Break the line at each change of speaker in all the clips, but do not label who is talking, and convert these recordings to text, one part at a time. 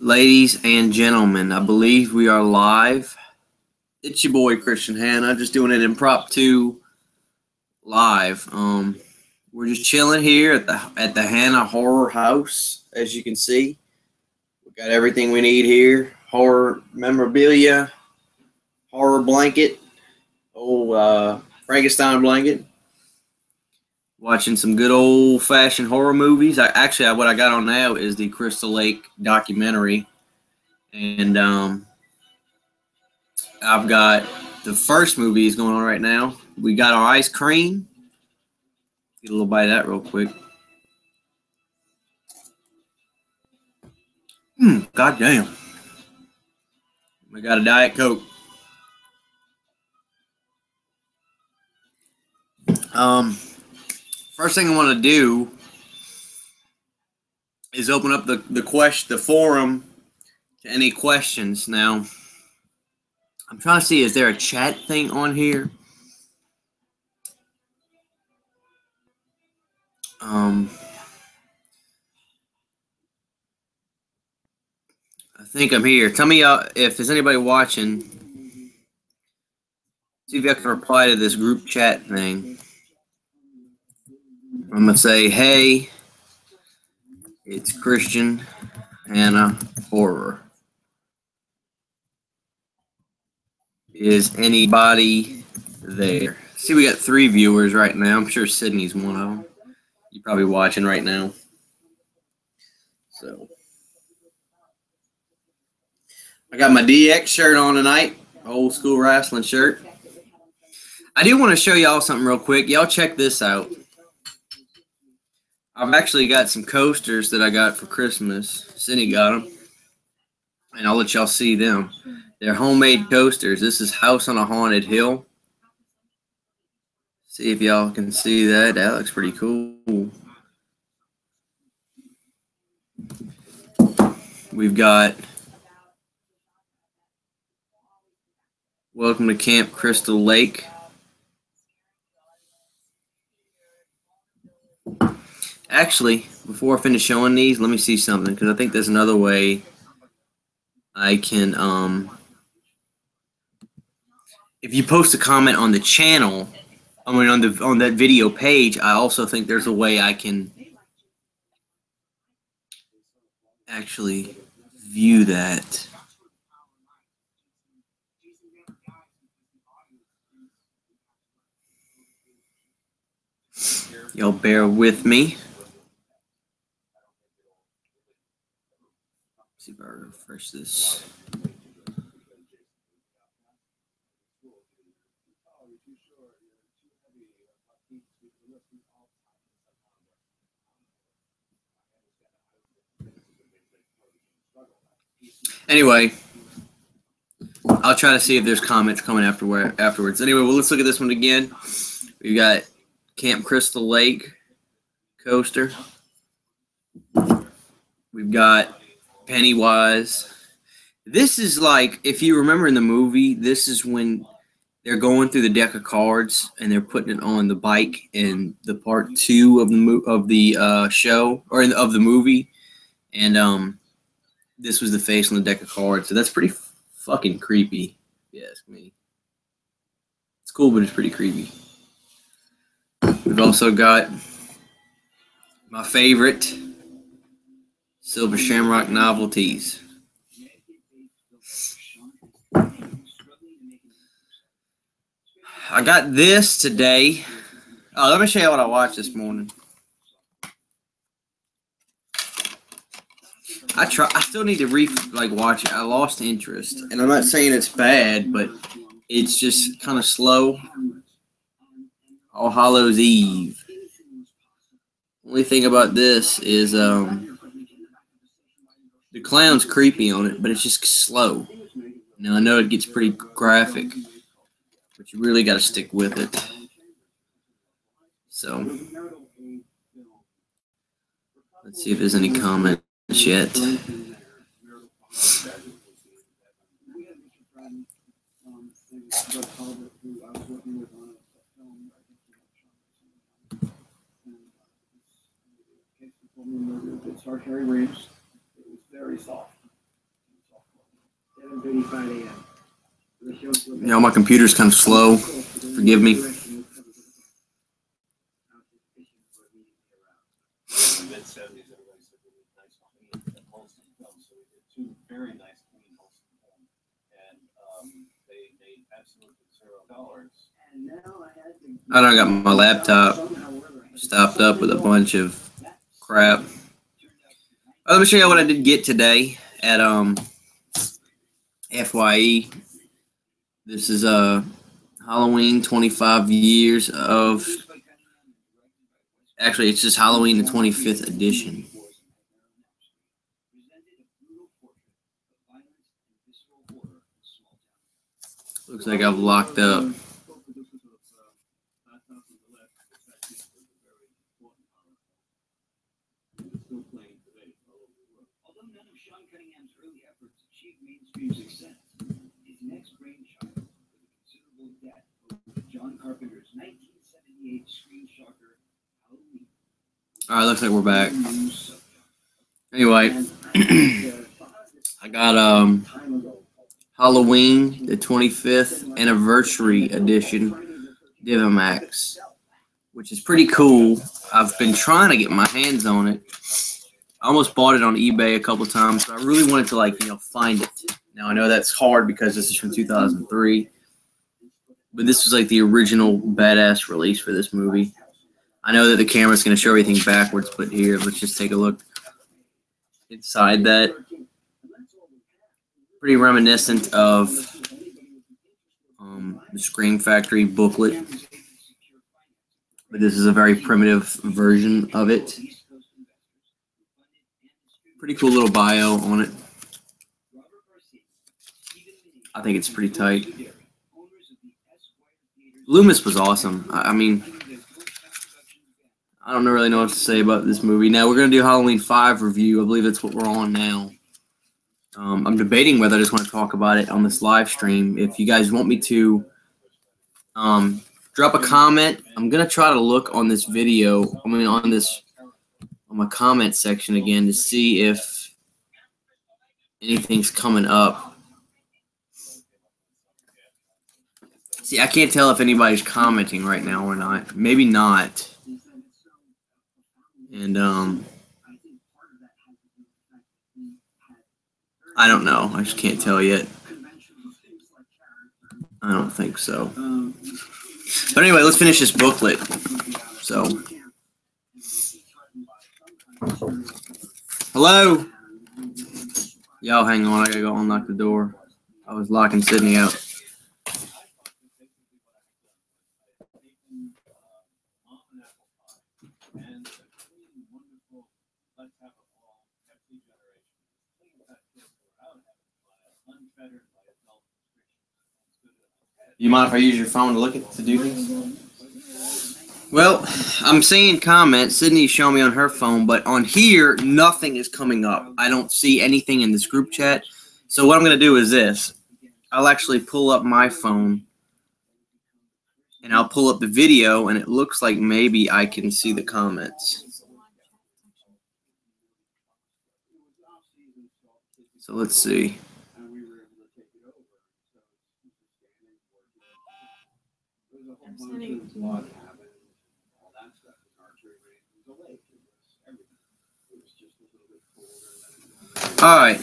Ladies and gentlemen, I believe we are live. It's your boy Christian Hanna, just doing an impromptu live. We're just chilling here at the Hanna Horror House, as you can see. We got everything we need here: horror memorabilia, horror blanket, Frankenstein blanket. Watching some good old-fashioned horror movies. What I got on now is the Crystal Lake documentary. And I've got the first movie is going on right now. We got our ice cream. Get a little bite of that real quick. God damn. We got a Diet Coke. First thing I want to do is open up the forum to any questions. Now, I'm trying to see, is there a chat thing on here? I think I'm here. Tell me if there's anybody watching. See if I can reply to this group chat thing. I'm going to say, hey, it's Christian Hanna Horror. Is anybody there? See, we got 3 viewers right now. I'm sure Sydney's one of them. You're probably watching right now. So, I got my DX shirt on tonight. Old school wrestling shirt. I do want to show y'all something real quick. Y'all check this out. I've actually got some coasters that I got for Christmas. Sydney got them. And I'll let y'all see them. They're homemade coasters. This is House on a Haunted Hill. See if y'all can see that. That looks pretty cool. We've got Welcome to Camp Crystal Lake. Actually, before I finish showing these, let me see something, because I think there's another way I can, if you post a comment on the channel, on that video page, I also think there's a way I can actually view that. Y'all bear with me. Let's see if I refresh this. Anyway, I'll try to see if there's comments coming afterwards. Anyway, well, let's look at this one again. We've got Camp Crystal Lake coaster. We've got Pennywise. This is like, if you remember in the movie, this is when they're going through the deck of cards and they're putting it on the bike in the part 2 of the show, or of the movie, and this was the face on the deck of cards. So that's pretty fucking creepy, if you ask me. It's cool, but it's pretty creepy. We've also got my favorite Silver Shamrock novelties. I got this today. Let me show you what I watched this morning. I still need to watch it. I lost interest, and I'm not saying it's bad, but it's just kind of slow. All Hallows Eve. Only thing about this is the clown's creepy on it, but it's just slow. Now I know it gets pretty graphic, but you really got to stick with it. So let's see if there's any comments yet.
It's Harry Rams. It was very soft. 7:35 a.m.
You know, my computer's kind of slow. Forgive me.
Very nice clean Holstein home, and they made absolutely $0. And now
I done got my laptop stopped up with a bunch of crap. Oh, let me show you what I did get today at FYE. This is Halloween 25 years of. Actually, it's just Halloween the 25th edition. Looks like I've locked up. Alright, looks like we're back. Anyway, I got Halloween, the 25th anniversary edition, Divimax, which is pretty cool. I've been trying to get my hands on it. I almost bought it on eBay a couple times, so I really wanted to, find it. Now, I know that's hard because this is from 2003, but this was like the original badass release for this movie. I know that the camera's going to show everything backwards, but here, let's just take a look inside that. Pretty reminiscent of the Scream Factory booklet, but this is a very primitive version of it. Pretty cool little bio on it. I think it's pretty tight. Loomis was awesome. I mean, I don't really know what to say about this movie. Now, we're going to do Halloween 5 review. I believe that's what we're on now. I'm debating whether I just want to talk about it on this live stream. If you guys want me to, drop a comment. I'm going to try to look on this video, on my comment section again to see if anything's coming up. See, I can't tell if anybody's commenting right now or not. Maybe not. And, I don't know. I just can't tell yet. I don't think so. But anyway, let's finish this booklet. So, hello? Y'all hang on. I gotta go unlock the door. I was locking Sydney out. You mind if I use your phone to do things? Well, I'm seeing comments. Sydney's showing me on her phone, but on here, nothing is coming up. I don't see anything in this group chat. So what I'm going to do is this. I'll actually pull up my phone, and I'll pull up the video, and it looks like maybe I can see the comments. So let's see. Alright,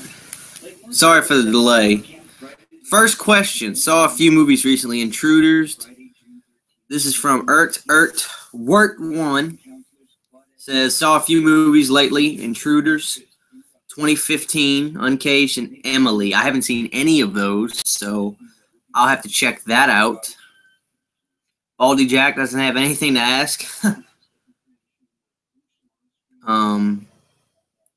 sorry for the delay. First question, saw a few movies recently. Intruders. This is from Wirt1. Says, saw a few movies lately. Intruders, 2015, Uncaged, and Emily. I haven't seen any of those, so I'll have to check that out. Baldy Jack doesn't have anything to ask.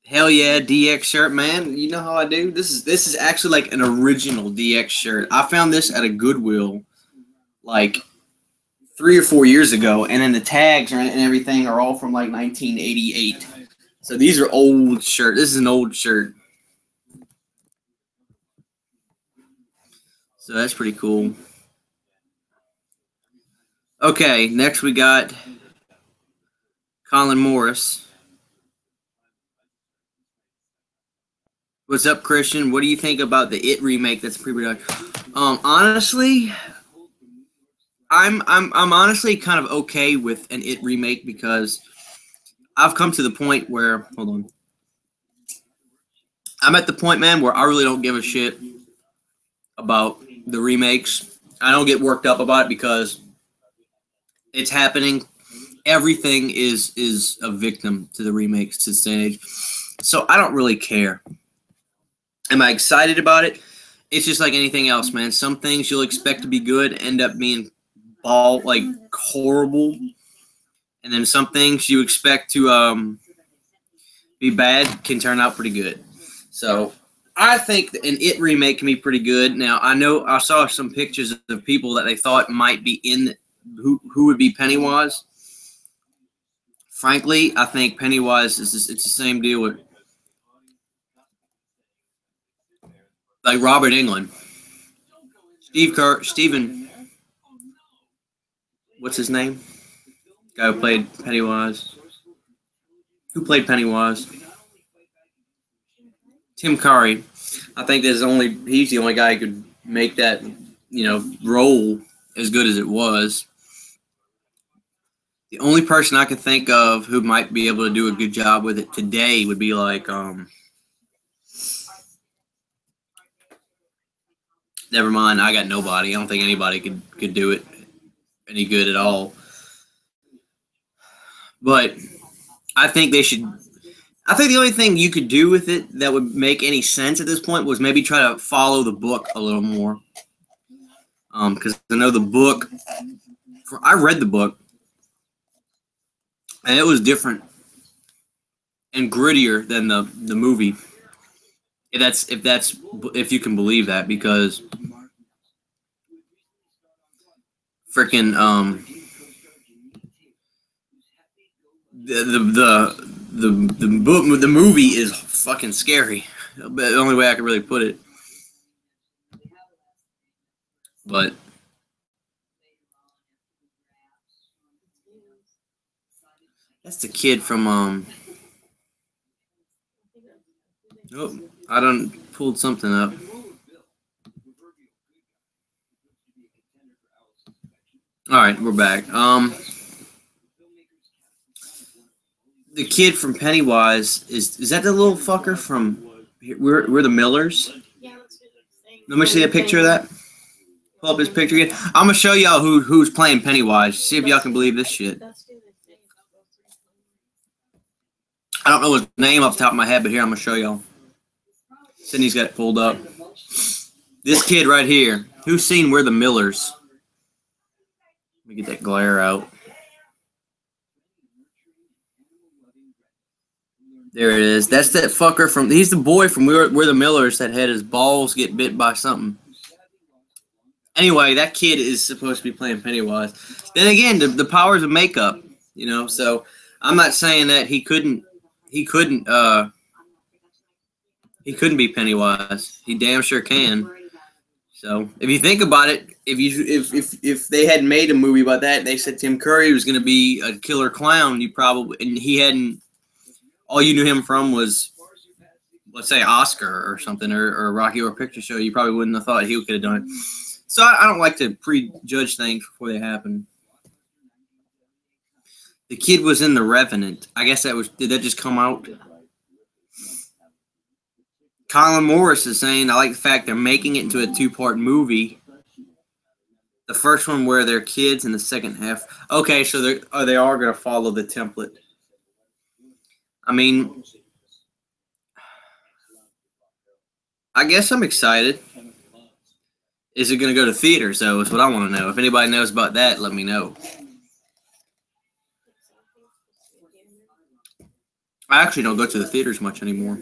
Hell yeah, DX shirt, man. You know how I do. This is actually like an original DX shirt. I found this at a Goodwill like 3 or 4 years ago, and then the tags and everything are all from like 1988. So these are old shirts. This is an old shirt. So that's pretty cool. Okay, next we got Colin Morris. What's up, Christian? What do you think about the It remake that's pre-production? Honestly, I'm honestly kind of okay with an It remake because I've come to the point where hold on. I'm at the point, man, where I really don't give a shit about the remakes. I don't get worked up about it because it's happening. Everything is a victim to the remakes to this day and age. So I don't really care. Am I excited about it? It's just like anything else, man. Some things you'll expect to be good end up being like horrible, and then some things you expect to be bad can turn out pretty good. So I think an It remake can be pretty good. Now I know I saw some pictures of people that they thought might be in who would be Pennywise. Frankly, I think Pennywise it's the same deal with like Robert Englund, Steven. What's his name? Guy who played Pennywise. Who played Pennywise? Tim Curry. I think he's the only guy who could make that, role as good as it was. The only person I can think of who might be able to do a good job with it today would be like never mind, I got nobody. I don't think anybody could do it any good at all. But I think they should. I think the only thing you could do with it that would make any sense at this point was maybe try to follow the book a little more. Because I know the book. I read the book, and it was different and grittier than the movie. If you can believe that, because freaking the movie is fucking scary. The only way I could really put it. But that's the kid from oh, I done pulled something up. All right, we're back. The kid from Pennywise is that the little fucker from we're the Millers? Let me see a picture of that. Pull up his picture again. I'm gonna show y'all who's playing Pennywise. See if y'all can believe this shit. I don't know his name off the top of my head, but here I'm gonna show y'all. Sydney's got it pulled up. This kid right here. Who's seen We're the Millers? Let me get that glare out. There it is. That's that fucker from. He's the boy from We're the Millers that had his balls get bit by something. Anyway, that kid is supposed to be playing Pennywise. Then again, the powers of makeup, So I'm not saying that he couldn't be Pennywise. He damn sure can. So if you think about it, if they had made a movie about that, and they said Tim Curry was going to be a killer clown, and he hadn't. All you knew him from was, let's say, Oscar or something, or Rocky Horror Picture Show. You probably wouldn't have thought he could have done it. So I don't like to prejudge things before they happen. The kid was in The Revenant. I guess did that just come out? Colin Morris is saying, I like the fact they're making it into a 2-part movie. The first one where they're kids, and the second half. Okay, so they are going to follow the template. I mean, I guess I'm excited. Is it going to go to theaters, though, is what I want to know. If anybody knows about that, let me know. I actually don't go to the theaters much anymore.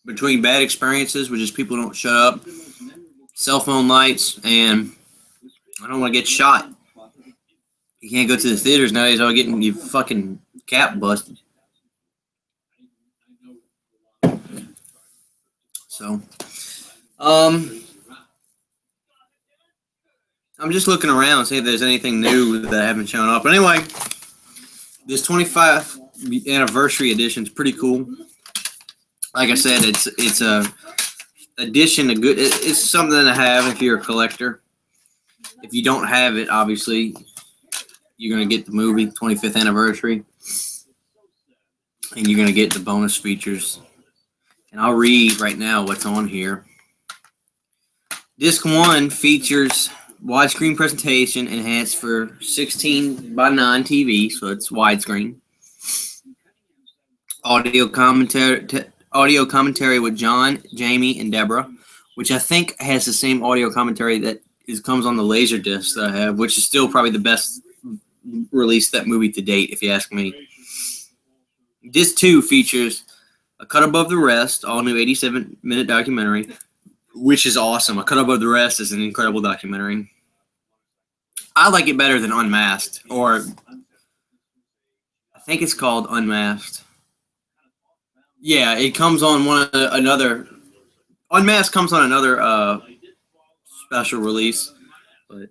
Between bad experiences, which is people don't shut up, cell phone lights, and I don't want to get shot. You can't go to the theaters nowadays without getting your fucking cap busted. So, I'm just looking around, see if there's anything new that I haven't shown up. But anyway, this 25th anniversary edition is pretty cool. Like I said, it's a addition to good. It's something to have if you're a collector. If you don't have it, obviously you're gonna get the movie 25th anniversary, and you're gonna get the bonus features. And I'll read right now what's on here. Disc 1 features widescreen presentation enhanced for 16 by 9 TV, so it's widescreen. Audio commentary with John, Jamie, and Deborah, which I think has the same audio commentary that comes on the Laserdisc that I have, which is still probably the best release of that movie to date, if you ask me. Disc 2 features A Cut Above the Rest, all new 87-minute documentary, which is awesome. A Cut Above the Rest is an incredible documentary. I like it better than Unmasked, or I think it's called Unmasked. Yeah, it comes on another. Unmasked comes on another special release, but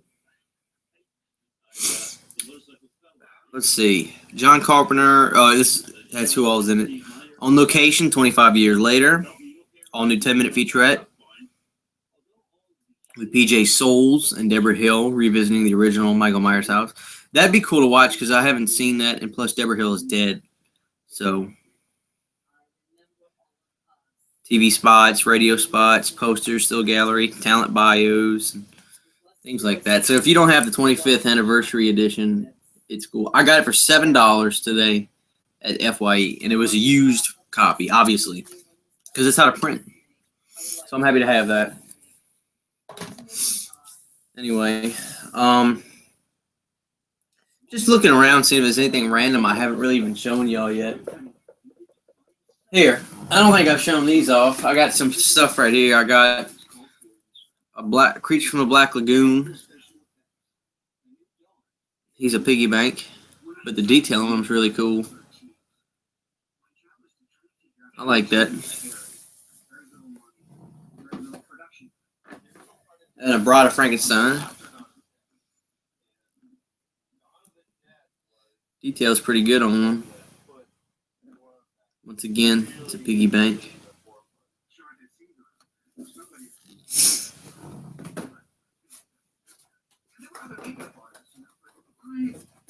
let's see. John Carpenter. This has who all's in it. On Location, 25 years later. All new 10-minute featurette with PJ Souls and Deborah Hill revisiting the original Michael Myers house. That'd be cool to watch because I haven't seen that, and plus Deborah Hill is dead. So, TV spots, radio spots, posters, still gallery, talent bios, and things like that. So if you don't have the 25th anniversary edition, it's cool. I got it for $7 today at FYE, and it was a used copy, obviously, because it's out of print. So I'm happy to have that. Anyway, just looking around, seeing if there's anything random I haven't really even shown y'all yet. Here, I don't think I've shown these off. I got some stuff right here. I got a creature from the Black Lagoon. He's a piggy bank, but the detail on him is really cool. I like that. And a Bride of Frankenstein. Detail's pretty good on them. Once again, it's a piggy bank.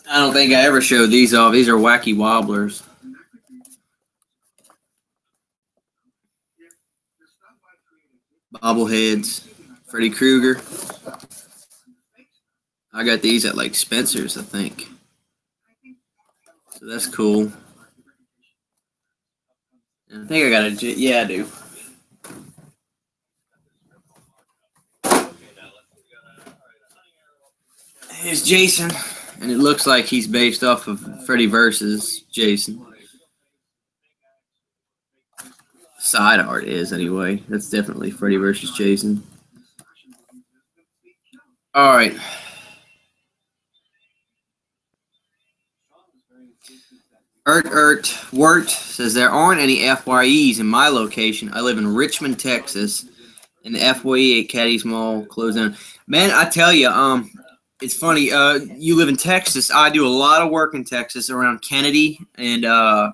I don't think I ever showed these off. These are wacky wobblers. Bobbleheads. Freddy Krueger. I got these at like Spencer's, I think. So that's cool. I think I got a... Yeah, I do. Here's Jason, and it looks like he's based off of Freddy versus Jason. Side art is, anyway. That's definitely Freddy versus Jason. All right. Wirt says there aren't any FYEs in my location. I live in Richmond, Texas, and the FYE at Caddy's Mall closed down. Man, I tell you, it's funny. You live in Texas. I do a lot of work in Texas around Kennedy, and I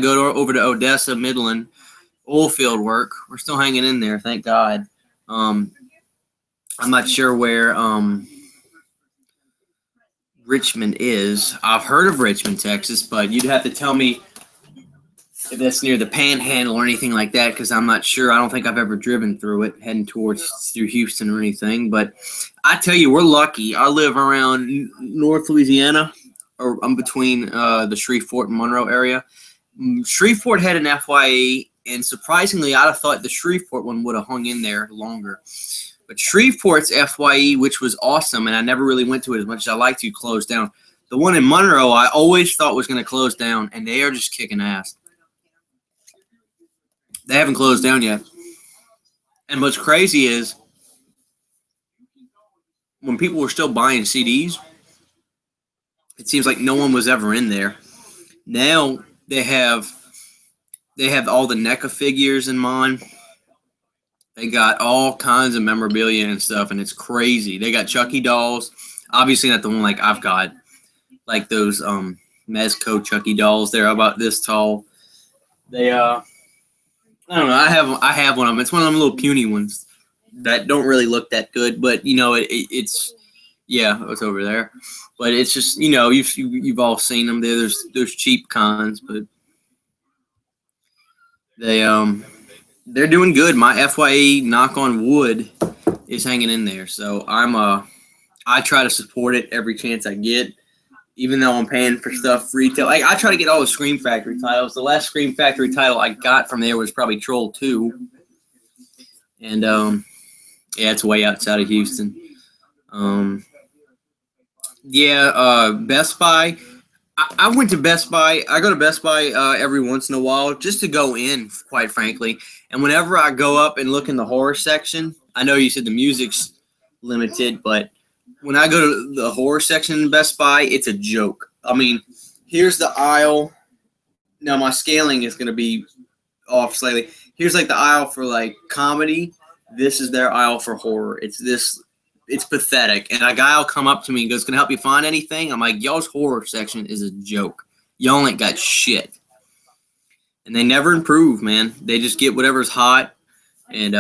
go over to Odessa, Midland, oil field work. We're still hanging in there, thank God. I'm not sure where Richmond is. I've heard of Richmond, Texas, but you'd have to tell me if that's near the Panhandle or anything like that, because I'm not sure. I don't think I've ever driven through it, heading through Houston or anything. But I tell you, we're lucky. I live around North Louisiana, or I'm between the Shreveport and Monroe area. Shreveport had an FYE, and surprisingly, I'd have thought the Shreveport one would have hung in there longer. But Shreveport's FYE, which was awesome, and I never really went to it as much as I like to, closed down. The one in Monroe, I always thought was going to close down, and they are just kicking ass. They haven't closed down yet. And what's crazy is when people were still buying CDs, it seems like no one was ever in there. Now they have all the NECA figures in mind. They got all kinds of memorabilia and stuff, and it's crazy. They got Chucky dolls. Obviously not the one like I've got. Like those Mezco Chucky dolls. They're about this tall. They I don't know. I have one of them. It's one of them little puny ones that don't really look that good, but you know it's yeah, it's over there. But it's just you've all seen them. There's cheap cons, but they they're doing good. My FYE, knock on wood, is hanging in there. So I try to support it every chance I get, even though I'm paying for stuff retail. Like I try to get all the Scream Factory titles. The last Scream Factory title I got from there was probably Troll 2, and yeah, it's way outside of Houston. Um, yeah, Best Buy. I went to Best Buy. I go to Best Buy every once in a while just to go in, quite frankly. And whenever I go up and look in the horror section, I know you said the music's limited, but when I go to the horror section in Best Buy, it's a joke. I mean, here's the aisle. Now my scaling is going to be off slightly. Here's like the aisle for like comedy. This is their aisle for horror. It's pathetic. And a guy will come up to me and goes, "Can I help you find anything?" I'm like, "Y'all's horror section is a joke. Y'all ain't got shit." And they never improve, man. They just get whatever's hot. And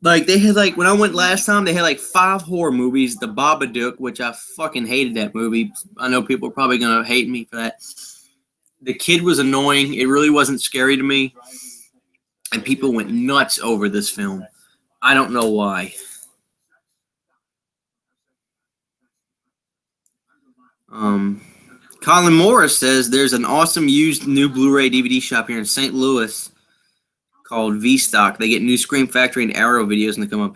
like they had like when I went last time, they had like 5 horror movies. The Babadook, which I fucking hated that movie. I know people are probably gonna hate me for that. The kid was annoying. It really wasn't scary to me. And people went nuts over this film. I don't know why. Um, Colin Morris says there's an awesome used new Blu-ray DVD shop here in St. Louis called V-Stock. They get new Scream Factory and Arrow videos and they come up.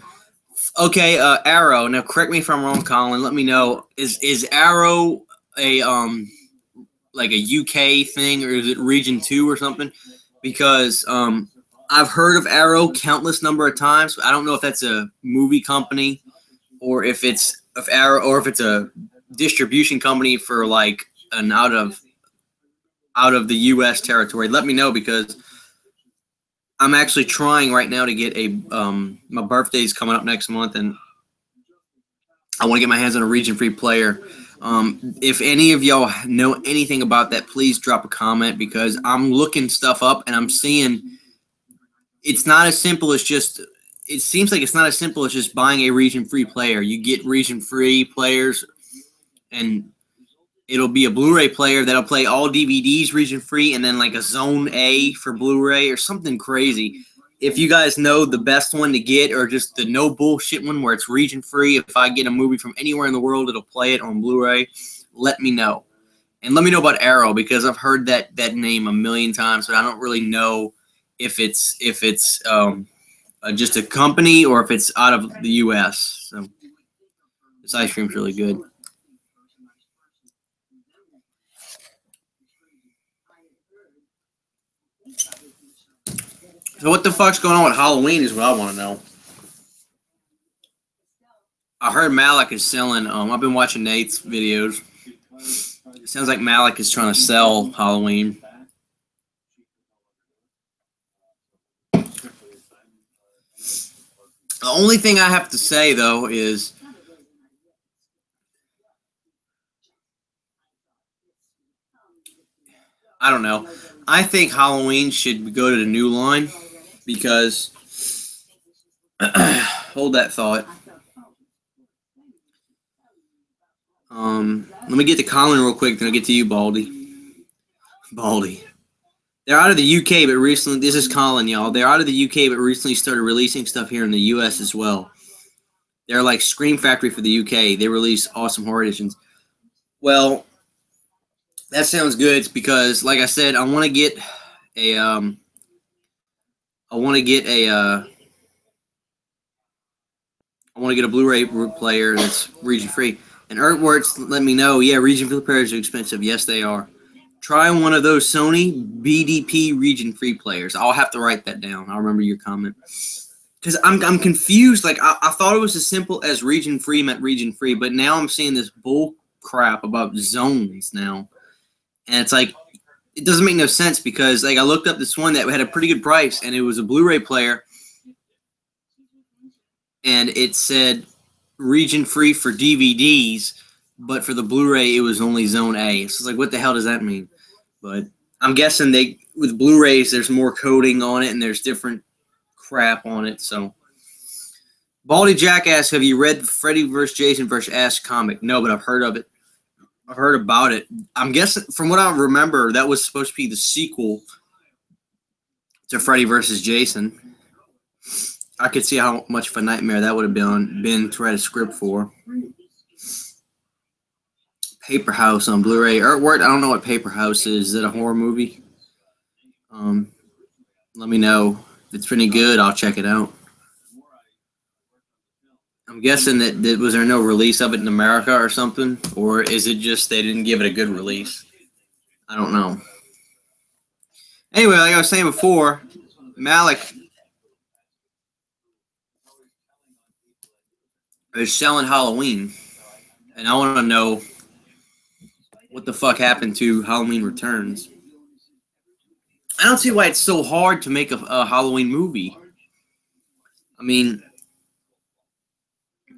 Okay, Arrow. Now correct me if I'm wrong, Colin. Let me know. Is Arrow a like a UK thing or is it Region 2 or something? Because I've heard of Arrow countless number of times. I don't know if that's a movie company or if it's of Arrow or if it's a distribution company for like an out of the U.S. territory. Let me know because I'm actually trying right now to get a my birthday's coming up next month and I want to get my hands on a region-free player. If any of y'all know anything about that, please drop a comment because I'm looking stuff up and I'm seeing it's not as simple as just. It seems like it's not as simple as just buying a region-free player. You get region-free players, and it'll be a Blu-ray player that'll play all DVDs region-free, and then like a Zone A for Blu-ray or something crazy. If you guys know the best one to get or just the no bullshit one where it's region-free, if I get a movie from anywhere in the world, it'll play it on Blu-ray, let me know. And let me know about Arrow because I've heard that name a million times, but I don't really know if it's just a company or if it's out of the U.S. So this ice cream's really good. So what the fuck's going on with Halloween is what I want to know. I heard Malik is selling. I've been watching Nate's videos. It sounds like Malik is trying to sell Halloween. The only thing I have to say though is I don't know. I think Halloween should go to the new line because hold that thought. Let me get to Colin real quick, then I'll get to you, Baldy. Baldy. They're out of the UK, but recently, this is Colin, y'all. They're out of the UK, but recently started releasing stuff here in the US as well. They're like Scream Factory for the UK. They release awesome horror editions. Well, that sounds good. It's because, like I said, I want to get a, I want to get a Blu-ray player that's region free. And Earthworks let me know, yeah, region free players are expensive. Yes, they are. Try one of those Sony BDP region free players. I'll have to write that down. I'll remember your comment. Because I'm confused. Like, I thought it was as simple as region free meant region free, but now I'm seeing this bull crap about zones now. And it's like, it doesn't make no sense because, like, I looked up this one that had a pretty good price, and it was a Blu-ray player. And it said region free for DVDs, but for the Blu-ray, it was only Zone A. So it's like, what the hell does that mean? But I'm guessing they with Blu-rays there's more coating on it and there's different crap on it. So, Baldy Jack asks, "Have you read the Freddy vs. Jason vs. Ash comic?" No, but I've heard of it. I've heard about it. I'm guessing, from what I remember, that was supposed to be the sequel to Freddy vs. Jason. I could see how much of a nightmare that would have been to write a script for. Paper House on Blu-ray. Artwork, I don't know what Paper House is. Is it a horror movie? Let me know. If it's pretty good, I'll check it out. I'm guessing that was there no release of it in America or something? Or is it just they didn't give it a good release? I don't know. Anyway, like I was saying before, Malik is selling Halloween. And I want to know what the fuck happened to Halloween Returns. I don't see why it's so hard to make a Halloween movie. I mean,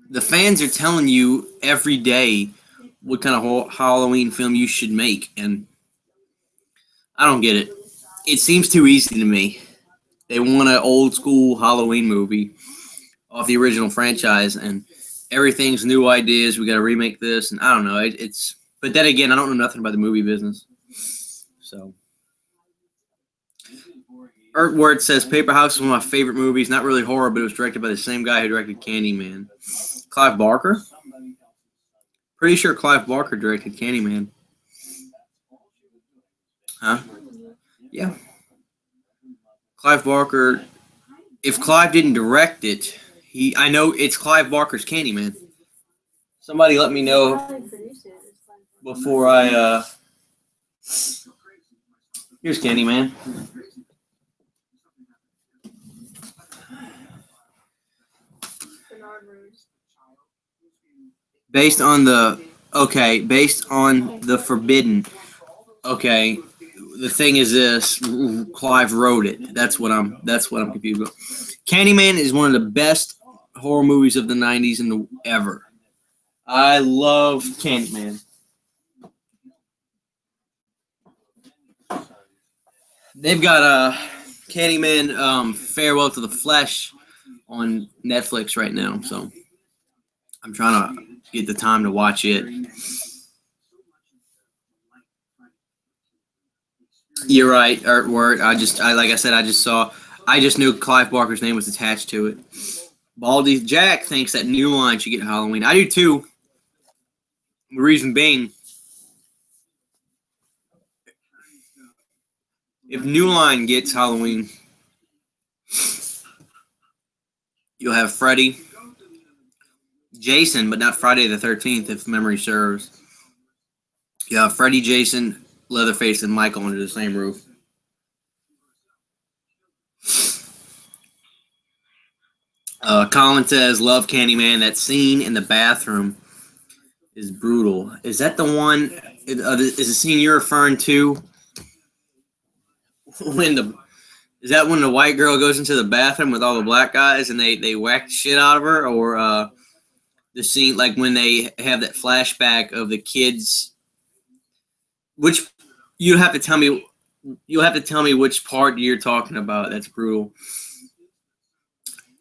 the fans are telling you every day what kind of Halloween film you should make, and I don't get it. It seems too easy to me. They want an old school Halloween movie off the original franchise, and everything's new ideas. We got to remake this, and I don't know. It's but then again, I don't know nothing about the movie business. So, Earthward says Paper House is one of my favorite movies. Not really horror, but it was directed by the same guy who directed Candyman. Clive Barker? Pretty sure Clive Barker directed Candyman. Huh? Yeah. Clive Barker. If Clive didn't direct it, I know it's Clive Barker's Candyman. Somebody let me know before I here's Candyman. Based on the Forbidden. Okay, the thing is this: Clive wrote it. That's what I'm confused about. Candyman is one of the best horror movies of the '90s and ever. I love Candyman. They've got Candyman Farewell to the Flesh on Netflix right now, so I'm trying to get the time to watch it. You're right, Artwork. I just knew Clive Barker's name was attached to it. Baldy Jack thinks that New Line should get Halloween. I do too. The reason being, if New Line gets Halloween, you'll have Freddy, Jason, but not Friday the 13th, if memory serves. You have Freddy, Jason, Leatherface, and Michael under the same roof. Colin says, love Candyman. That scene in the bathroom is brutal. Is that the one? Is the scene you're referring to? Is that when the white girl goes into the bathroom with all the black guys and they whack the shit out of her, or the scene like when they have that flashback of the kids? Which you'll have to tell me. You'll have to tell me which part you're talking about. That's brutal.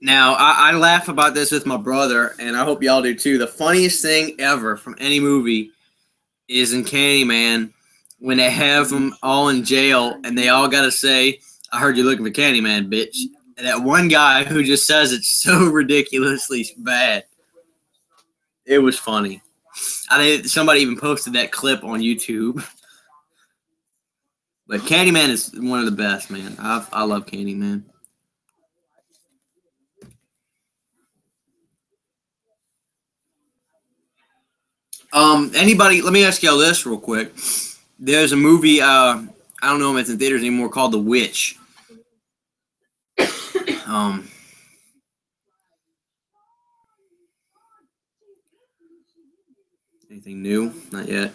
Now, I laugh about this with my brother, and I hope y'all do too. The funniest thing ever from any movie is in Candyman when they have them all in jail, and they all got to say, I heard you're looking for Candyman, bitch. And that one guy who just says it so ridiculously bad. It was funny. I think somebody even posted that clip on YouTube. But Candyman is one of the best, man. I love Candyman. Anybody? Let me ask y'all this real quick. There's a movie. I don't know if it's in theaters anymore, called The Witch. Anything new? Not yet.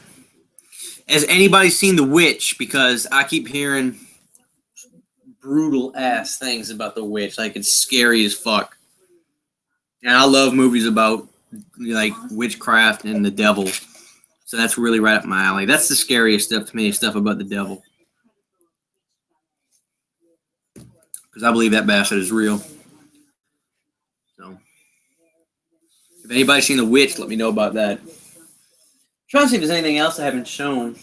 Has anybody seen The Witch? Because I keep hearing brutal ass things about The Witch. Like, it's scary as fuck. And I love movies about like witchcraft and the devil. So that's really right up my alley. That's the scariest stuff to me, stuff about the devil. because I believe that bastard is real. So, if anybody's seen The Witch, let me know about that. I'm trying to see if there's anything else I haven't shown.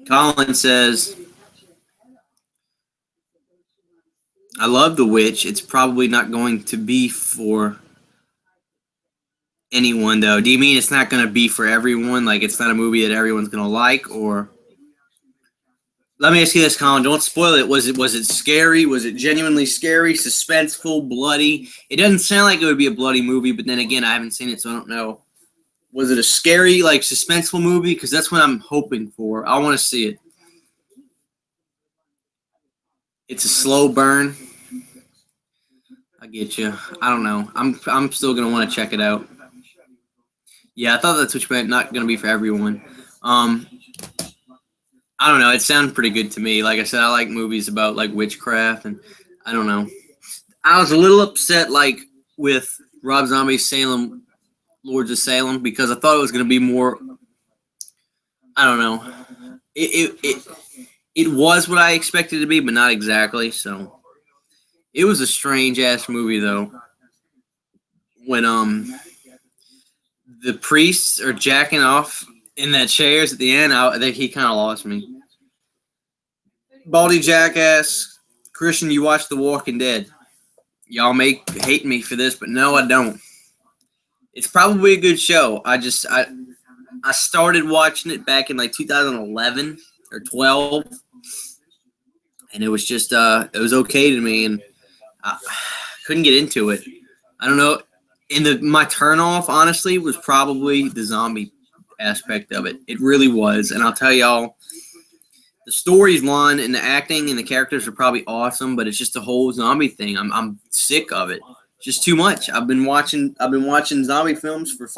Colin says, I love The Witch. It's probably not going to be for anyone, though. Do you mean it's not going to be for everyone? Like, it's not a movie that everyone's going to like? Or, let me ask you this, Colin. Don't spoil it. Was it scary? Was it genuinely scary, suspenseful, bloody? It doesn't sound like it would be a bloody movie, but then again, I haven't seen it, so I don't know. Was it a scary, like, suspenseful movie? Because that's what I'm hoping for. I want to see it. It's a slow burn. I get you. I don't know. I'm still gonna want to check it out. Yeah, I thought that's what you meant. Not gonna be for everyone. I don't know. It sounded pretty good to me. Like I said, I like movies about like witchcraft, and I don't know. I was a little upset, like with Rob Zombie's Salem, Lords of Salem, because I thought it was gonna be more. I don't know. It was what I expected it to be, but not exactly. So it was a strange ass movie, though. When the priests are jacking off in that chairs at the end, I think he kind of lost me. Baldy Jackass, Christian, you watch The Walking Dead. Y'all may hate me for this, but no, I don't. It's probably a good show. I started watching it back in like 2011 or 12, and it was just it was okay to me, and I couldn't get into it. I don't know. My turnoff, honestly, was probably the zombie aspect of it. It really was. And I'll tell y'all, the story's one, and the acting and the characters are probably awesome, but it's just the whole zombie thing. I'm sick of it. It's just too much. I've been watching zombie films for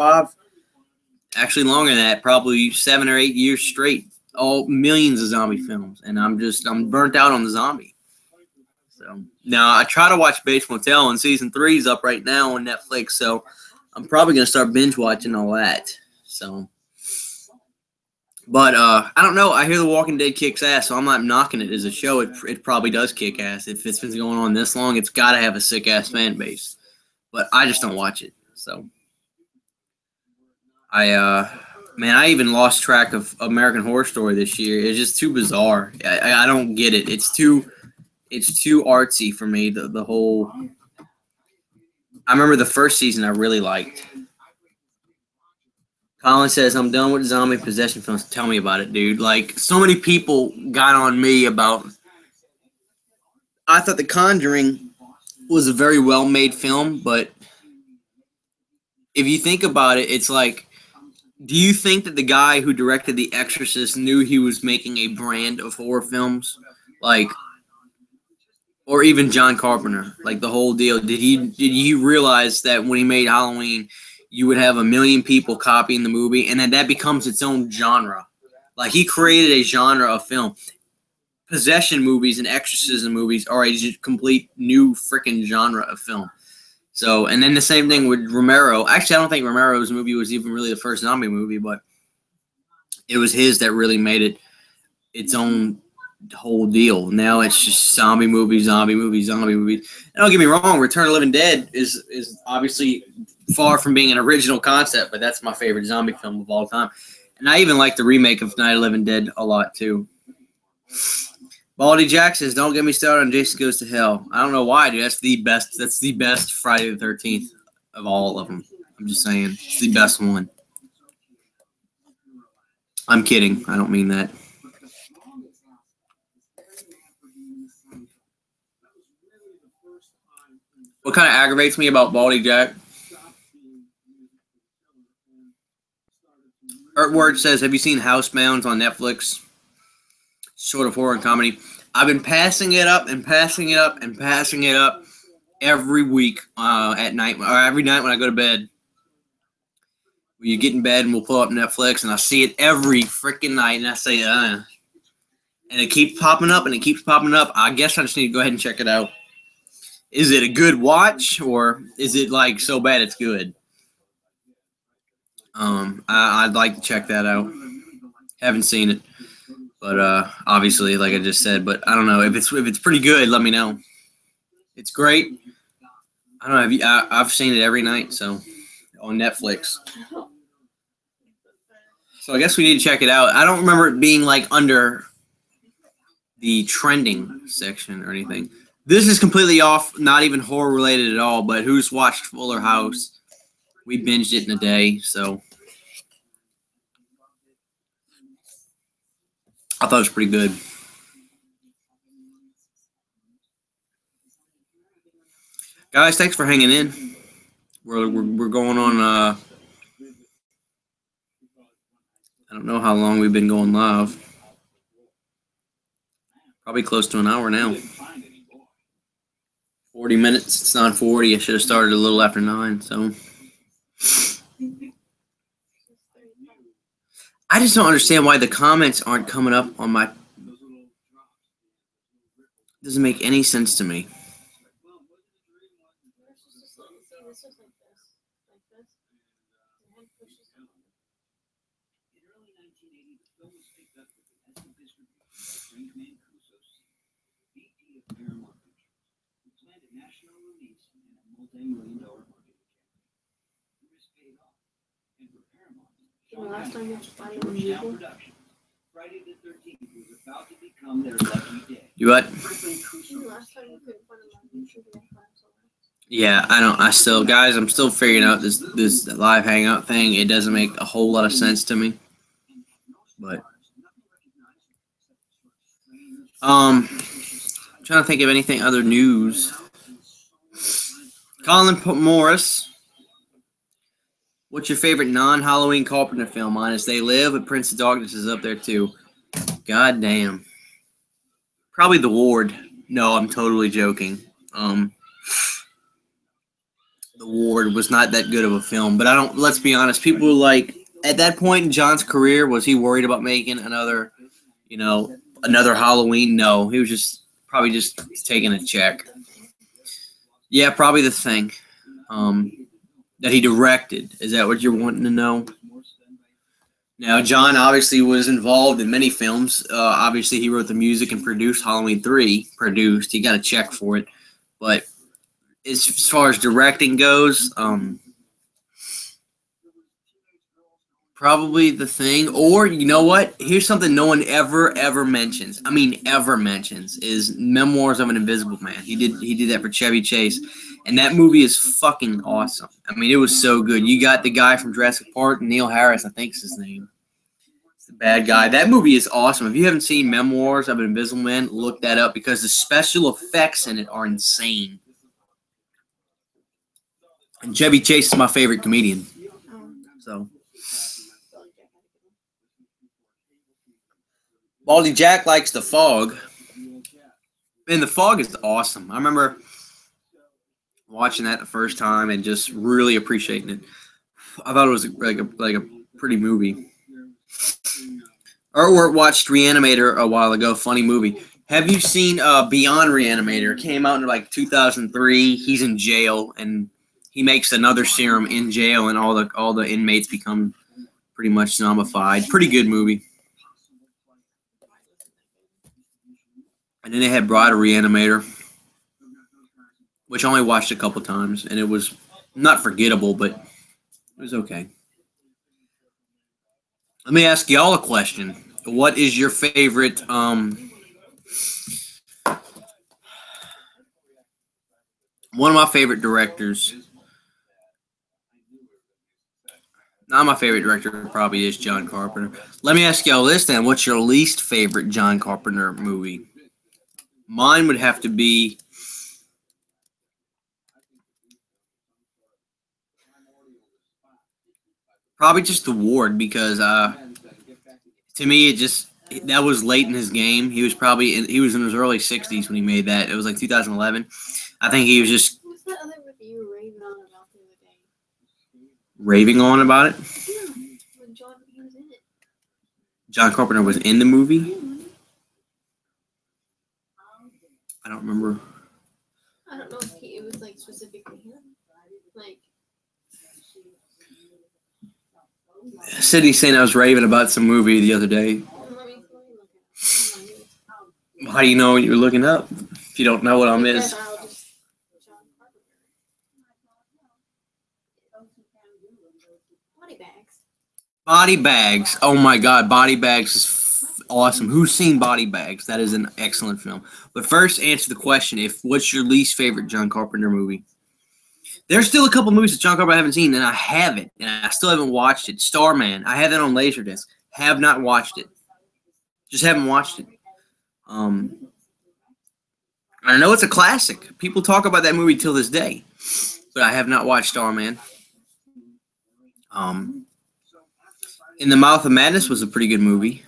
actually longer than that, probably 7 or 8 years straight. All millions of zombie films, and I'm burnt out on the zombie. So now I try to watch Bates Motel, and season 3 is up right now on Netflix. So I'm probably gonna start binge watching all that. So, but I don't know. I hear The Walking Dead kicks ass, so I'm not knocking it as a show. It probably does kick ass. If it's been going on this long, it's got to have a sick ass fan base. But I just don't watch it. So I even lost track of American Horror Story this year. It's just too bizarre. I don't get it. It's too artsy for me. The whole. I remember the first season I really liked. Colin says, I'm done with zombie possession films. Tell me about it, dude. Like, so many people got on me about. I thought The Conjuring was a very well-made film, but if you think about it, it's like, do you think that the guy who directed The Exorcist knew he was making a brand of horror films? Like, or even John Carpenter, like the whole deal. Did he realize that when he made Halloween, you would have 1 million people copying the movie, and then that becomes its own genre? Like, he created a genre of film. Possession movies and exorcism movies are a complete new freaking genre of film. So, and then the same thing with Romero. Actually, I don't think Romero's movie was even really the first zombie movie, but it was his that really made it its own whole deal. Now it's just zombie movies. And don't get me wrong, Return of the Living Dead is obviously far from being an original concept, but that's my favorite zombie film of all time. And I even like the remake of Night of the Living Dead a lot too. Baldy Jack says, don't get me started on Jason Goes to Hell. I don't know why, dude. That's the best Friday the 13th of all of them. I'm just saying. It's the best one. I'm kidding. I don't mean that. What kind of aggravates me about Baldy Jack? Artword says, have you seen Housebound on Netflix? Sort of horror and comedy. I've been passing it up every week at night, or every night when I go to bed. You get in bed and we'll pull up Netflix, and I see it every freaking night, and I say, and it keeps popping up, I guess I just need to go ahead and check it out. Is it a good watch, or is it like so bad it's good? I'd like to check that out. Haven't seen it, but obviously, like I just said, but I don't know if it's pretty good. Let me know. It's great. I don't know. I've seen it every night, so on Netflix. So I guess we need to check it out. I don't remember it being like under the trending section or anything. This is completely off, not even horror related at all. But who's watched Fuller House? We binged it in a day, so I thought it was pretty good. Guys, thanks for hanging in. We're going on. I don't know how long we've been going live. Probably close to an hour now. 40 minutes. It's 9:40. I should have started a little after 9. So I just don't understand why the comments aren't coming up on my. Doesn't make any sense to me.
The last time you find it was Google.
You what?
The last time you couldn't find it on YouTube, you find it somewhere.
Yeah, I don't. I still, guys, I'm still figuring out this live hangout thing. It doesn't make a whole lot of sense to me. But I'm trying to think of anything other news. Colin Morris. What's your favorite non-Halloween Carpenter film? Mine is They Live, but Prince of Darkness is up there too. God damn. Probably The Ward. No, I'm totally joking. The Ward was not that good of a film, but I don't. Let's be honest. People were like, at that point in John's career, was he worried about making another, another Halloween? No, he was probably just taking a check. Yeah, probably The Thing. That he directed. Is that what you're wanting to know? Now, John obviously was involved in many films. Obviously, he wrote the music and produced Halloween 3. He got a check for it. But as far as directing goes, probably The Thing. Or, you know what? Here's something no one ever mentions. I mean, ever mentions, is Memoirs of an Invisible Man. He did that for Chevy Chase. And that movie is fucking awesome. I mean, it was so good. You got the guy from Jurassic Park, Neil Harris, I think is his name. It's the bad guy. That movie is awesome. If you haven't seen Memoirs of an Invisible Man, look that up because the special effects in it are insane. And Chevy Chase is my favorite comedian. So Baldy Jack likes The Fog. And The Fog is awesome. I remember watching that the first time and just really appreciating it. I thought it was like a pretty movie. Or watched Reanimator a while ago. Funny movie. Have you seen Beyond Reanimator? It came out in like 2003. He's in jail and he makes another serum in jail, and all the inmates become pretty much zombified. Pretty good movie. And then they had Bride of Reanimator, which I only watched a couple times, and it was not forgettable, but it was okay. Let me ask y'all a question. What is your favorite one of my favorite directors? Not my favorite director probably is John Carpenter. Let me ask y'all this then. What's your least favorite John Carpenter movie? Mine would have to be probably just The Ward because to me that was late in his game. He was he was in his early 60s when he made that. It was like 2011. I think he was just
What's that other review raving on about the other day?
raving on about it.
Yeah, when he was in it.
John Carpenter was in the movie. I don't remember.
I don't know if it was like specifically him. Like,
Sydney saying I was raving about some movie the other day.
Let me look at it.
How do you know what you're looking up if you don't know what I'm
Because
is?
I'll just John Carpenter. Body bags.
Body Bags. Oh my God, Body Bags is awesome. Who's seen Body Bags? That is an excellent film. But first, answer the question: what's your least favorite John Carpenter movie? There's still a couple movies that John Carpenter I haven't seen, and I haven't, and I still haven't watched it. Starman. I have that on Laserdisc. Have not watched it. Just haven't watched it. I know it's a classic. People talk about that movie till this day, but I have not watched Starman. In the Mouth of Madness was a pretty good movie.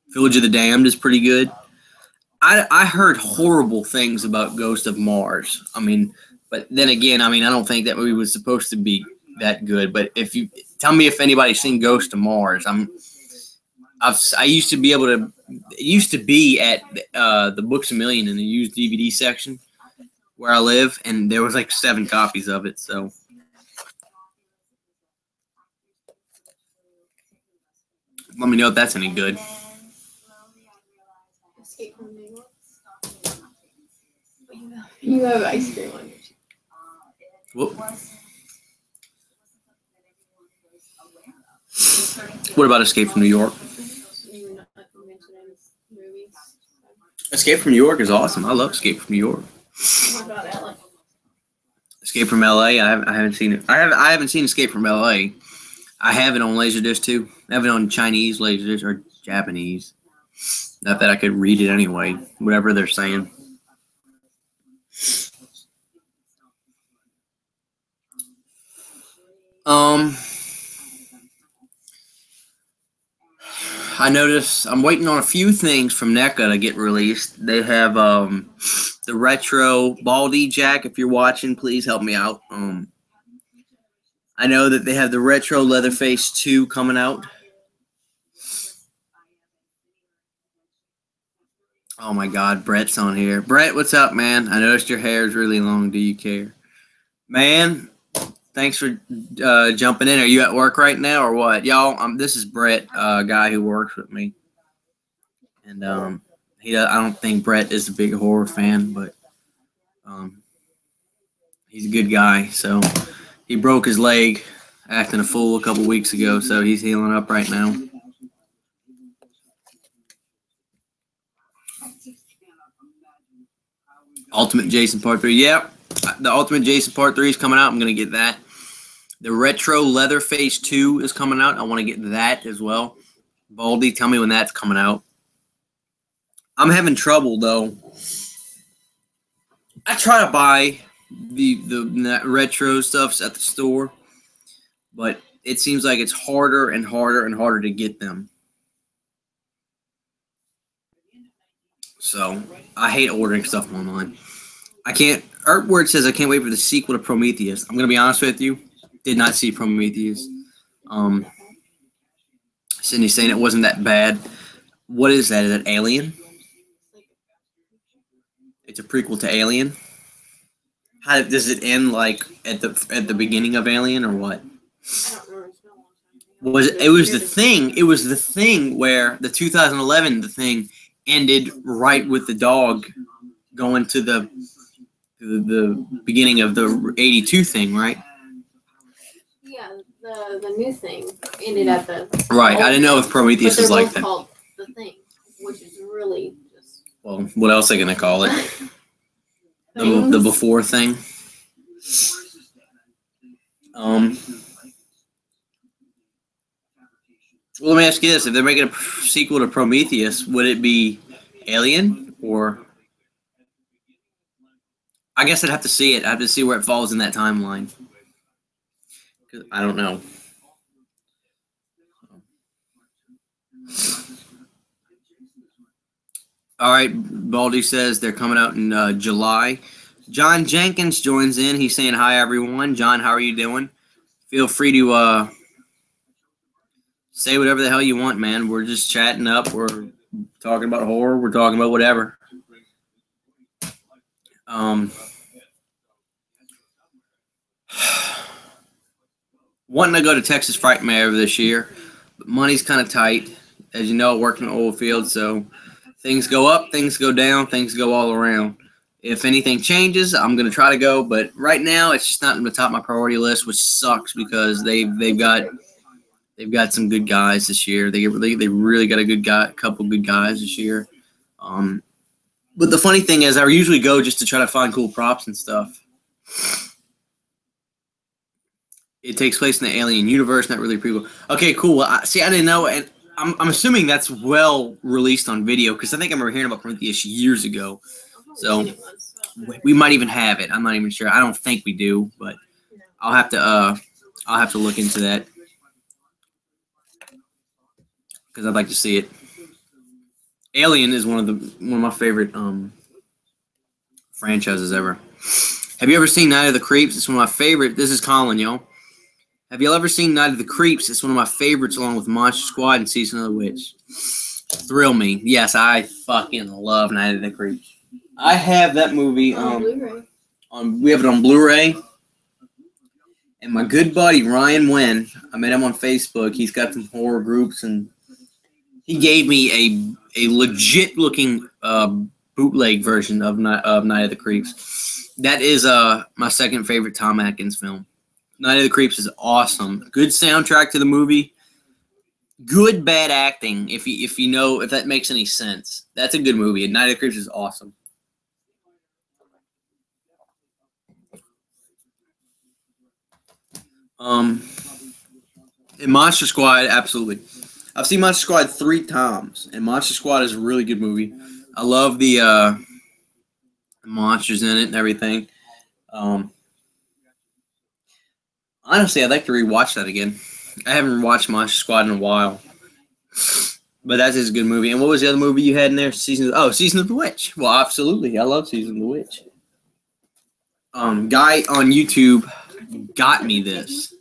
Village of the Damned is pretty good. I heard horrible things about Ghost of Mars. I mean, but then again, I mean, I don't think that movie was supposed to be that good. But if you tell me if anybody's seen Ghost of Mars, I used to be able to. It used to be at the Books A Million in the used DVD section where I live, and there was like 7 copies of it. So. Let me know if that's any good.
Escape from New York. You have ice cream on your cheek.
Whoop. What about Escape from New York?
You were not mentioning movies.
Escape from New York is awesome. I love Escape from New York.
What about LA?
Escape from LA. I haven't seen it. I haven't seen Escape from LA. I have it on Laserdisc too. I have it on Chinese Laserdisc or Japanese. Not that I could read it anyway. Whatever they're saying. I noticed I'm waiting on a few things from NECA to get released. They have the retro Baldy Jack. If you're watching, please help me out. I know that they have the retro Leatherface 2 coming out. Oh my God, Brett's on here. Brett, what's up, man? I noticed your hair is really long. Do you care? Man, thanks for jumping in. Are you at work right now or what? Y'all, this is Brett, a guy who works with me. And I don't think Brett is a big horror fan, but he's a good guy. So he broke his leg acting a fool a couple weeks ago, so he's healing up right now. Ultimate Jason Part 3. Yep. The Ultimate Jason Part 3 is coming out. I'm going to get that. The Retro Leatherface 2 is coming out. I want to get that as well. Baldy, tell me when that's coming out. I'm having trouble, though. I try to buy the retro stuffs at the store, but it seems like it's harder and harder and harder to get them. So I hate ordering stuff online. I can't. Artword says I can't wait for the sequel to Prometheus. I'm gonna be honest with you. Did not see Prometheus. Sydney's saying it wasn't that bad. What is that? Is it Alien? It's a prequel to Alien. How does it end? Like at the beginning of Alien or what?
I don't remember.
It was the thing. It was the thing where the 2011 the thing ended right with the dog going to the beginning of the 82 thing, right?
Yeah, the new thing ended at the
Right. I didn't know if Prometheus is like that.
Called The Thing, which is really just.
Well, what else are they gonna call it? The before thing. Well, let me ask you this: if they're making a sequel to Prometheus, would it be Alien or? I guess I'd have to see it. I have to see where it falls in that timeline. I don't know. All right, Baldy says they're coming out in July. John Jenkins joins in. He's saying hi, everyone. John, how are you doing? Feel free to say whatever the hell you want, man. We're just chatting up. We're talking about horror. We're talking about whatever. wanting to go to Texas Frightmare this year, but money's kind of tight. As you know, working in the oil field, so things go up, things go down, things go all around. If anything changes, I'm gonna try to go, but right now it's just not on the top of my priority list, which sucks because they've got some good guys this year. They really got a couple good guys this year. But the funny thing is, I usually go just to try to find cool props and stuff. It takes place in the Alien universe, not really prequel. Okay, cool. Well, I didn't know, and I'm assuming that's well released on video because I think I remember hearing about Prometheus years ago. So we might even have it. I'm not even sure. I don't think we do, but I'll have to look into that because I'd like to see it. Alien is one of my favorite franchises ever. Have you ever seen Night of the Creeps? It's one of my favorite. This is Colin, y'all. Have you ever seen Night of the Creeps? It's one of my favorites, along with Monster Squad and Season of the Witch. Thrill me. Yes, I fucking love Night of the Creeps. I have that movie
on Blu-ray.
We have it on Blu-ray. And my good buddy Ryan Wynn, I met him on Facebook. He's got some horror groups, and he gave me a legit looking bootleg version of Night of the Creeps. That is my second favorite Tom Atkins film. Night of the Creeps is awesome. Good soundtrack to the movie. Good bad acting. If you know if that makes any sense, that's a good movie. And Night of the Creeps is awesome. And Monster Squad, absolutely. I've seen Monster Squad 3 times, and Monster Squad is a really good movie. I love the monsters in it and everything. Honestly, I'd like to rewatch that again. I haven't watched Monster Squad in a while, but that is a good movie. And what was the other movie you had in there? Season of the Witch. Well, absolutely, I love Season of the Witch. Guy on YouTube got me this.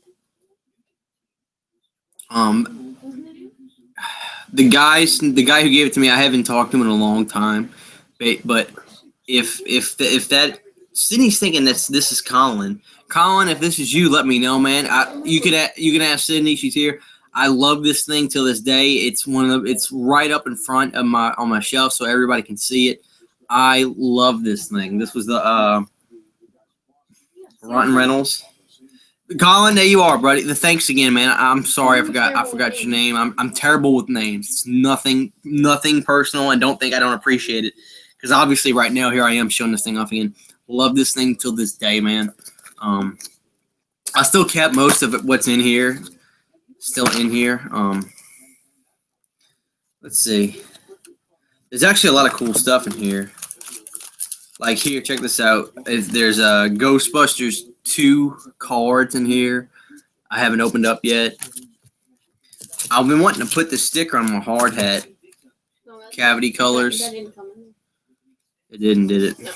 The guy who gave it to me, I haven't talked to him in a long time, but if that Sydney's thinking this is Colin. Colin, if this is you, let me know, man. You can ask Sydney. She's here. I love this thing till this day. It's it's right up in front of on my shelf so everybody can see it. I love this thing. This was the Rotten Reynolds. Colin, there you are, buddy. Thanks again, man. I'm sorry, I forgot your name. I'm terrible with names. It's nothing personal, and I don't appreciate it because obviously right now here I am showing this thing off again. Love this thing till this day, man. I still kept most of it. What's in here, still in here. Let's see. There's actually a lot of cool stuff in here. Like here, check this out. There's Ghostbusters 2 cards in here. I haven't opened up yet. I've been wanting to put the sticker on my hard hat.
No,
Cavity colors.
That didn't come in.
It didn't, did it?
No.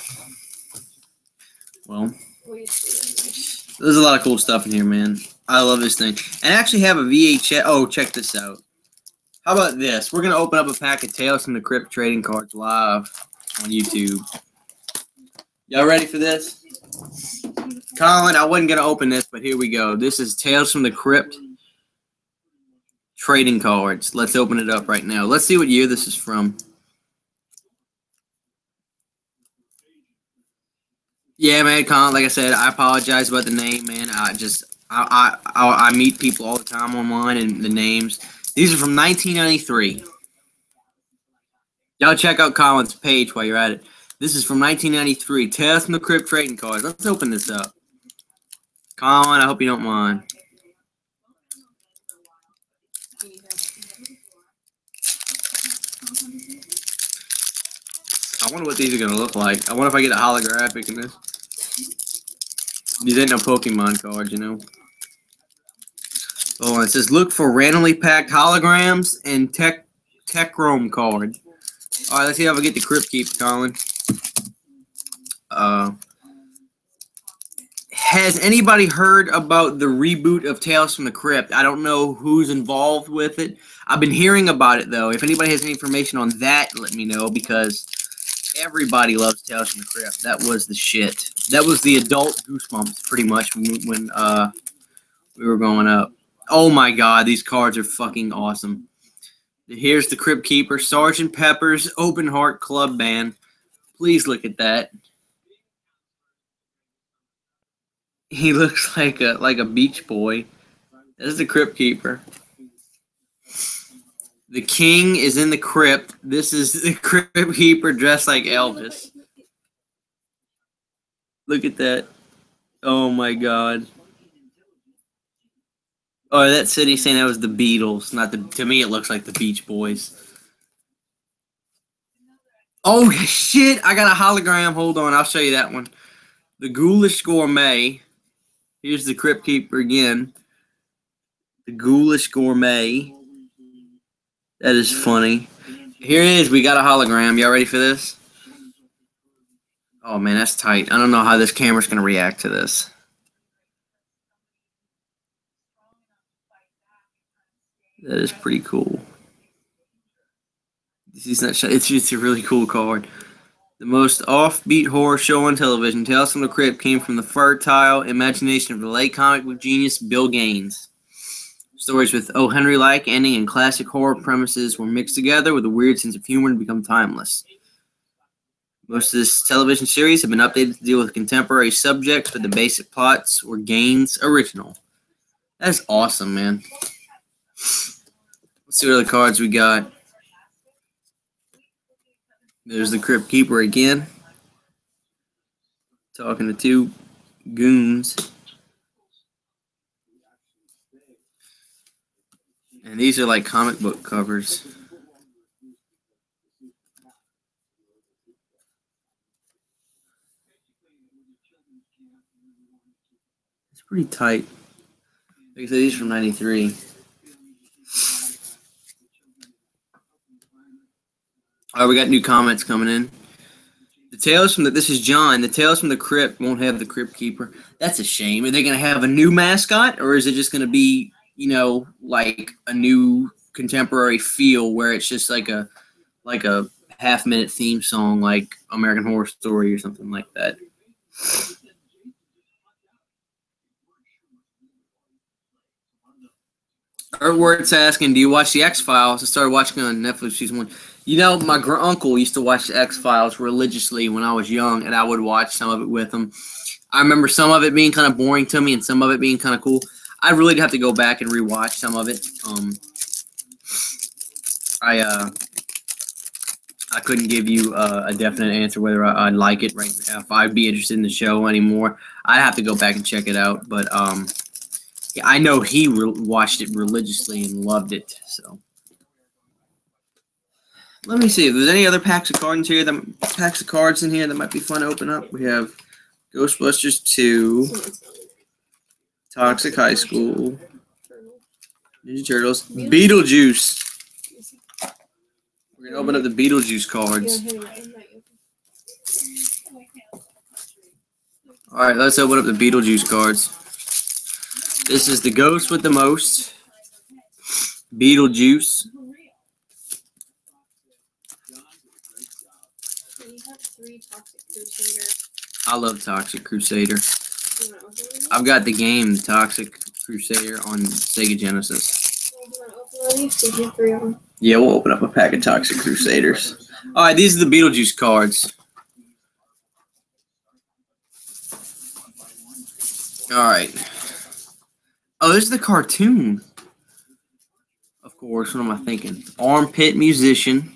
Well, there's a lot of cool stuff in here, man. I love this thing. And I actually have a VHS. Oh, check this out. How about this? We're going to open up a pack of Tales from the Crypt trading cards live on YouTube. Y'all ready for this? Colin, I wasn't going to open this, but here we go. This is Tales from the Crypt trading cards. Let's open it up right now. Let's see what year this is from. Yeah, man, Colin, like I said, I apologize about the name, man. I meet people all the time online and the names. These are from 1993. Y'all check out Colin's page while you're at it. This is from 1993. Tales from the Crypt trading cards. Let's open this up. Colin, I hope you don't mind. I wonder what these are going to look like. I wonder if I get a holographic in this. These ain't no Pokemon cards, you know. Oh, it says, look for randomly packed holograms and Techchrome card. All right, let's see if I get the Crypt Keep, Colin. Has anybody heard about the reboot of Tales from the Crypt? I don't know who's involved with it. I've been hearing about it, though. If anybody has any information on that, let me know, because everybody loves Tales from the Crypt. That was the shit. That was the adult Goosebumps, pretty much, when we were growing up. Oh my God, these cards are fucking awesome. Here's the Crypt Keeper, Sergeant Pepper's Open Heart Club Band. Please look at that. He looks like a beach boy. This is the Crypt Keeper. The king is in the crypt. This is the Crypt Keeper dressed like Elvis. Look at that. Oh my God. Oh, that city saying that was the Beatles. Not the. To me, it looks like the Beach Boys. Oh shit! I got a hologram. Hold on, I'll show you that one. The Ghoulish Gourmet. Here's the Crypt Keeper again. The Ghoulish Gourmet. That is funny. Here it is. We got a hologram. Y'all ready for this? Oh man, that's tight. I don't know how this camera's gonna react to this. That is pretty cool. He's not. It's a really cool card. The most offbeat horror show on television, Tales from the Crypt, came from the fertile imagination of the late comic book genius Bill Gaines. Stories with O. Henry-like ending and classic horror premises were mixed together with a weird sense of humor to become timeless. Most of this television series have been updated to deal with contemporary subjects, but the basic plots were Gaines' original. That's awesome, man. Let's see what other cards we got. There's the Crypt Keeper again. Talking to two goons. And these are like comic book covers. It's pretty tight. Like I said, these are from '93. All right, we got new comments coming in. This is John. The Tales from the Crypt won't have the Crypt Keeper. That's a shame. Are they going to have a new mascot, or is it just going to be, like a new contemporary feel where it's just like a half-minute theme song, like American Horror Story or something like that? Earthworth's asking, do you watch the X-Files? I started watching on Netflix season 1. My uncle used to watch the X-Files religiously when I was young, and I would watch some of it with him. I remember some of it being kind of boring to me and some of it being kind of cool. I'd really have to go back and rewatch some of it. I couldn't give you a definite answer whether I'd like it right now, if I'd be interested in the show anymore. I'd have to go back and check it out, but yeah, I know he watched it religiously and loved it. So let me see if there's any other packs of cards in here that might be fun to open up. We have Ghostbusters 2, Toxic High School, Ninja Turtles, Beetlejuice. We're gonna open up the Beetlejuice cards. All right, let's open up the Beetlejuice cards. This is the Ghost with the most. Beetlejuice. I love Toxic Crusader. I've got the game Toxic Crusader on Sega Genesis. Yeah, we'll open up a pack of Toxic Crusaders. All right, these are the Beetlejuice cards. All right. Oh, this is the cartoon. Of course, what am I thinking? Armpit Musician.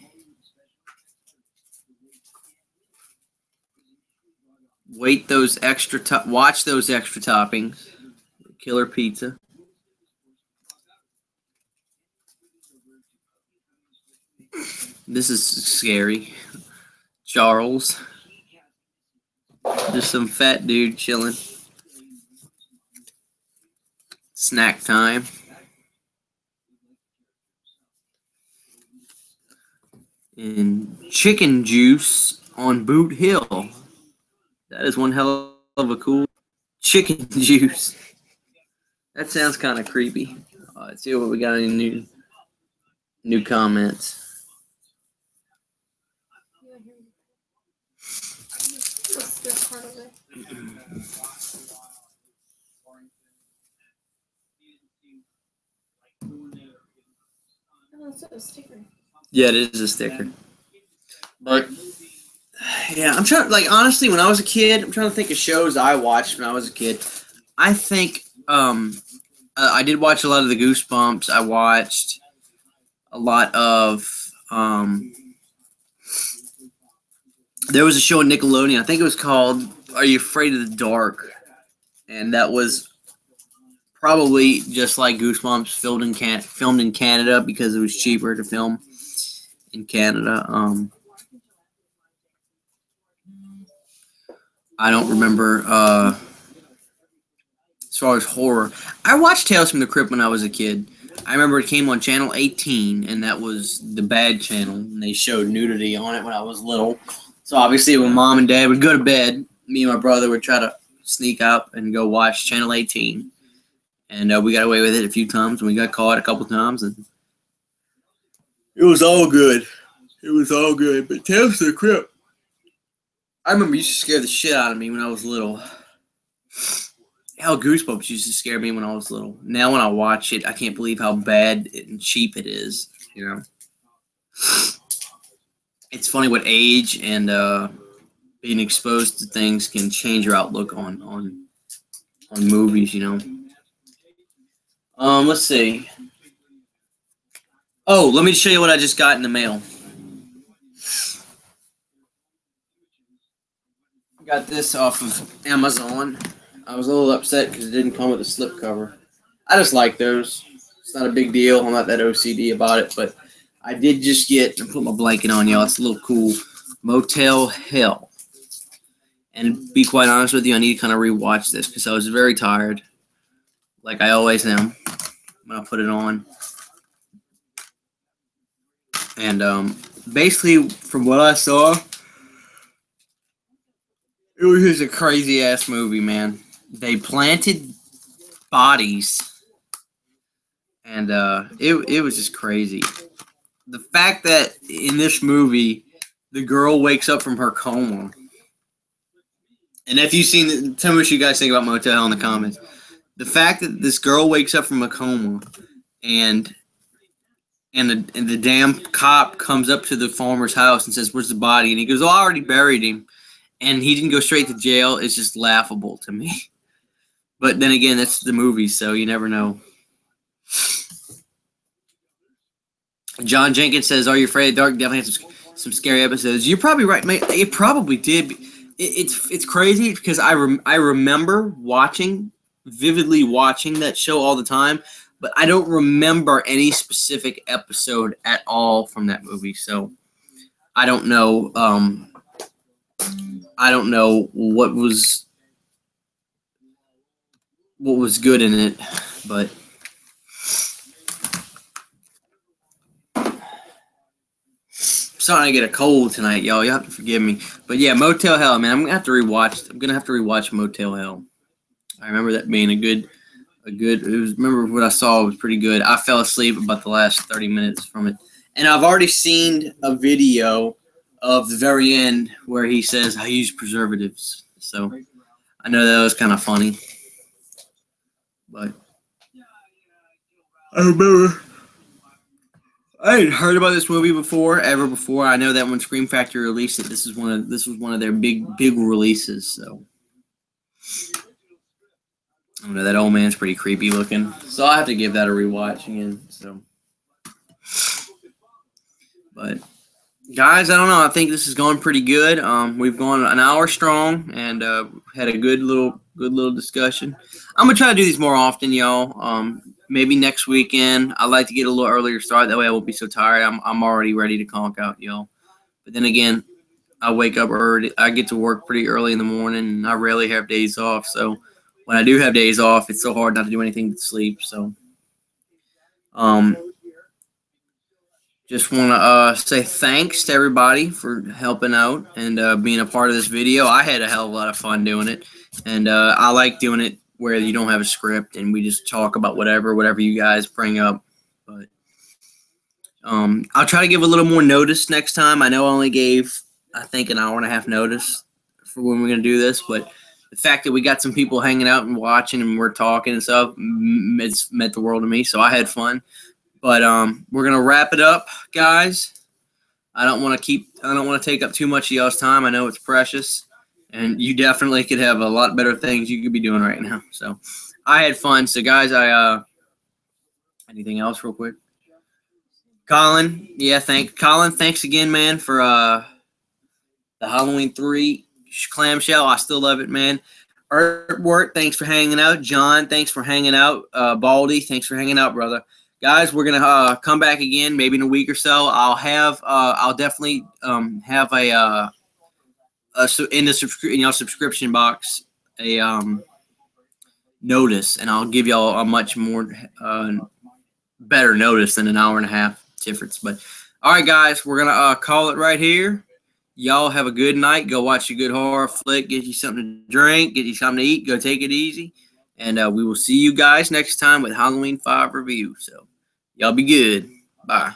Watch those extra toppings. Killer Pizza. This is scary. Charles. Just some fat dude chilling. Snack time. And Chicken Juice on Boot Hill. That is one hell of a cool Chicken Juice. That sounds kind of creepy. Let's see what we got. Any new comments.
Oh, it's a sticker.
Yeah, it is a sticker. But yeah, I'm trying. Like honestly, when I was a kid, I'm trying to think of shows I watched when I was a kid. I think I did watch a lot of the Goosebumps. I watched a lot of there was a show on Nickelodeon. I think it was called Are You Afraid of the Dark? And that was probably just like Goosebumps, filmed in Canada because it was cheaper to film in Canada. I don't remember as far as horror. I watched Tales from the Crypt when I was a kid. I remember it came on channel 18, and that was the bad channel, and they showed nudity on it when I was little. So obviously, when mom and dad would go to bed, me and my brother would try to sneak up and go watch channel 18. And we got away with it a few times, and we got caught a couple times, and it was all good. It was all good. But Tales from the Crypt, I remember used to scare the shit out of me when I was little. Hell, Goosebumps used to scare me when I was little. Now when I watch it, I can't believe how bad and cheap it is. You know, it's funny what age and being exposed to things can change your outlook on movies. You know. Let's see. Oh, let me show you what I just got in the mail. Got this off of Amazon. I was a little upset because it didn't come with a slipcover. I just like those. It's not a big deal. I'm not that OCD about it, but I did just get, and put my blanket on, y'all. It's a little cool. Motel Hell. And to be quite honest with you, I need to kind of rewatch this because I was very tired, like I always am when I put it on. And basically, from what I saw, it was just a crazy ass movie, man. They planted bodies, and it was just crazy. The fact that in this movie, the girl wakes up from her coma, and if you've seen, tell me what you guys think about Motel Hell in the comments. The fact that this girl wakes up from a coma, and the damn cop comes up to the farmer's house and says, "Where's the body?" And he goes, "Oh, I already buried him." And he didn't go straight to jail. It's just laughable to me. But then again, that's the movie, so you never know. John Jenkins says, "Are You Afraid of the Dark?" Definitely had some scary episodes. You're probably right, mate. It probably did. It's crazy because I remember vividly watching that show all the time, but I don't remember any specific episode at all from that movie. So I don't know. I don't know what was good in it, but starting to get a cold tonight, y'all. You have to forgive me. But yeah, Motel Hell, man. I'm gonna have to rewatch Motel Hell. I remember that being a good. Remember what I saw was pretty good. I fell asleep about the last 30 minutes from it, and I've already seen a video of the very end where he says I use preservatives. So I know that was kind of funny, but I remember. I hadn't heard about this movie ever before. I know that when Scream Factory released it, this was one of their big releases. So I don't know, that old man's pretty creepy looking. So I have to give that a rewatch again. So, but guys, I don't know. I think this is going pretty good. We've gone an hour strong and had a good little discussion. I'm gonna try to do these more often, y'all. Maybe next weekend. I like to get a little earlier start. That way I won't be so tired. I'm already ready to conk out, y'all. But then again, I wake up early. I get to work pretty early in the morning, and I rarely have days off. So when I do have days off, it's so hard not to do anything but sleep. So, just want to say thanks to everybody for helping out and being a part of this video. I had a hell of a lot of fun doing it, and I like doing it where you don't have a script and we just talk about whatever you guys bring up. But I'll try to give a little more notice next time. I know I only gave, I think, an hour and a half notice for when we're going to do this, but the fact that we got some people hanging out and watching and we're talking and stuff, it's meant the world to me, so I had fun. But we're gonna wrap it up, guys. I don't want to take up too much of y'all's time. I know it's precious, and you definitely could have a lot better things you could be doing right now. So I had fun. So guys, anything else real quick? Colin, Colin, thanks again, man, for the Halloween 3 clamshell. I still love it, man. Artwork, thanks for hanging out. John, thanks for hanging out. Baldy, thanks for hanging out, brother. Guys, we're gonna come back again, maybe in a week or so. I'll definitely have so in the subscription box a notice, and I'll give y'all a much more better notice than an hour and a half difference. But all right, guys, we're gonna call it right here. Y'all have a good night. Go watch a good horror flick. Get you something to drink. Get you something to eat. Go take it easy. And we will see you guys next time with Halloween 5 review. So y'all be good. Bye.